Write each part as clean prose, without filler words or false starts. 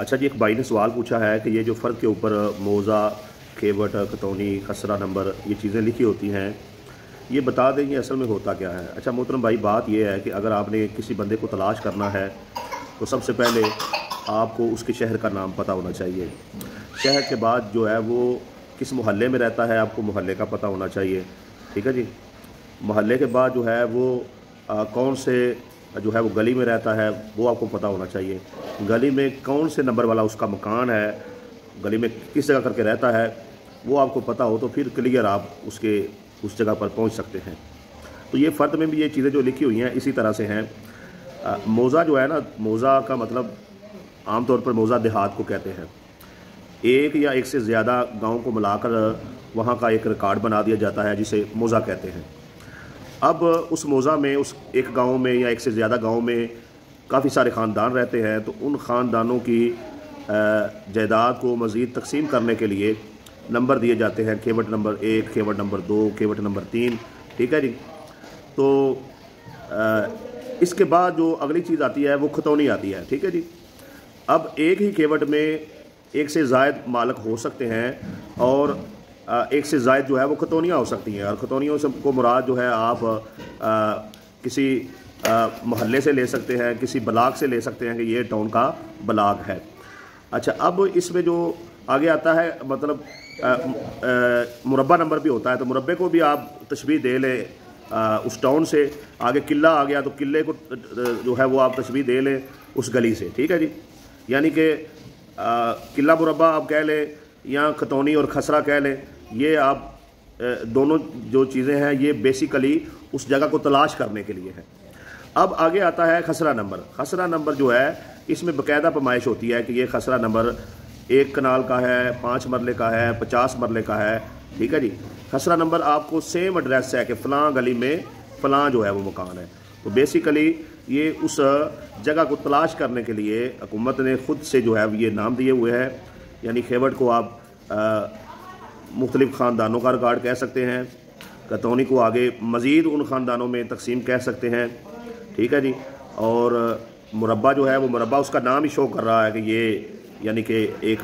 अच्छा जी, एक भाई ने सवाल पूछा है कि ये जो फ़र्द के ऊपर मौज़ा, खेवट, खतौनी, खसरा नंबर ये चीज़ें लिखी होती हैं, ये बता दें ये असल में होता क्या है। अच्छा मोहतरम भाई, बात ये है कि अगर आपने किसी बंदे को तलाश करना है तो सबसे पहले आपको उसके शहर का नाम पता होना चाहिए। शहर के बाद जो है वो किस मोहल्ले में रहता है, आपको मोहल्ले का पता होना चाहिए। ठीक है जी। मोहल्ले के बाद जो है वो कौन से जो है वो गली में रहता है वो आपको पता होना चाहिए। गली में कौन से नंबर वाला उसका मकान है, गली में किस जगह करके रहता है वो आपको पता हो तो फिर क्लियर आप उस जगह पर पहुंच सकते हैं। तो ये फ़र्द में भी ये चीज़ें जो लिखी हुई हैं इसी तरह से हैं। मौज़ा जो है ना, मौज़ा का मतलब आम तौर पर मौज़ा देहात को कहते हैं। एक या एक से ज़्यादा गाँव को मिलाकर वहाँ का एक रिकॉर्ड बना दिया जाता है जिसे मौज़ा कहते हैं। अब उस मौज़ा में उस एक गांव में या एक से ज़्यादा गांव में काफ़ी सारे ख़ानदान रहते हैं, तो उन ख़ानदानों की जायदाद को मज़ीद तकसीम करने के लिए नंबर दिए जाते हैं। खेवट नंबर 1, खेवट नंबर 2, खेवट नंबर 3। ठीक है जी। तो इसके बाद जो अगली चीज़ आती है वो खतौनी आती है। ठीक है जी। अब एक ही खेवट में एक से ज़ायद मालक हो सकते हैं और एक से ज़ायद जो है वो खतौनियाँ हो सकती हैं। और खतौनियों से को मुराद जो है आप किसी मोहल्ले से ले सकते हैं, किसी ब्लाक से ले सकते हैं कि ये टाउन का ब्लाक है। अच्छा, अब इसमें जो आगे आता है मतलब मुरब्बा नंबर भी होता है, तो मुरब्बे को भी आप तशबीह दे लें उस टाउन से। आगे किला आ गया तो किले को जो है वो आप तशबीह दे लें उस गली से। ठीक है जी। यानी कि किला मुरब्बा आप कह लें या खतौनी और खसरा कह लें, ये आप दोनों जो चीज़ें हैं ये बेसिकली उस जगह को तलाश करने के लिए है। अब आगे आता है खसरा नंबर। खसरा नंबर जो है इसमें बाकायदा पैमाइश होती है कि ये खसरा नंबर 1 कनाल का है, 5 मरले का है, 50 मरले का है। ठीक है जी। खसरा नंबर आपको सेम एड्रेस है कि फ़लाँ गली में फ़लाँ जो है वो मकान है। तो बेसिकली ये उस जगह को तलाश करने के लिए हुकूमत ने ख़ुद से जो है ये नाम दिए हुए हैं। यानी खेवट को आप मुख्तलिफ़ ख़ानदानों का रिकॉर्ड कह सकते हैं, खतौनी को आगे मज़ीद उन ख़ानदानों में तकसीम कह सकते हैं। ठीक है जी। और मुरब्बा जो है वो मुरब्बा उसका नाम ही शो कर रहा है कि ये यानी कि एक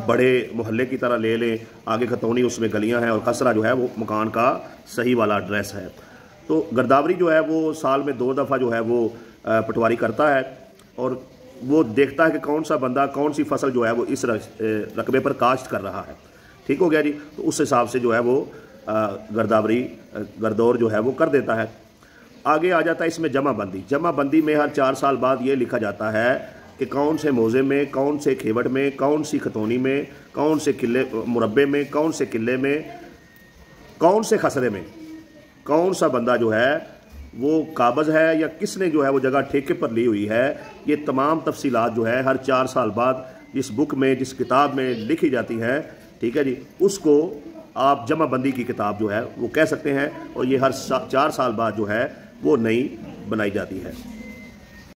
बड़े मोहल्ले की तरह ले लें। आगे खतौनी उसमें गलियां हैं और खसरा जो है वो मकान का सही वाला एड्रेस है। तो गिरदावरी जो है वो साल में 2 दफ़ा जो है वो पटवारी करता है और वो देखता है कि कौन सा बंदा कौन सी फसल जो है वो इस रकबे पर काश्त कर रहा है। ठीक हो गया जी। तो उस हिसाब से जो है वो गरदौर जो है वो कर देता है। आगे आ जाता है इसमें जमा बंदी। जमा बंदी में हर 4 साल बाद ये लिखा जाता है कि कौन से मौज़े में, कौन से खेवट में, कौन सी खतौनी में, कौन से किले मुरब्बे में, कौन से किले में, कौन से खसरे में कौन सा बंदा जो है वो काबज़ है या किसने जो है वो जगह ठेके पर ली हुई है। ये तमाम तफसीलात जो है हर 4 साल बाद जिस बुक में, जिस किताब में लिखी जाती हैं, ठीक है जी, उसको आप जमा बंदी की किताब जो है वो कह सकते हैं। और ये हर 4 साल बाद जो है वो नई बनाई जाती है।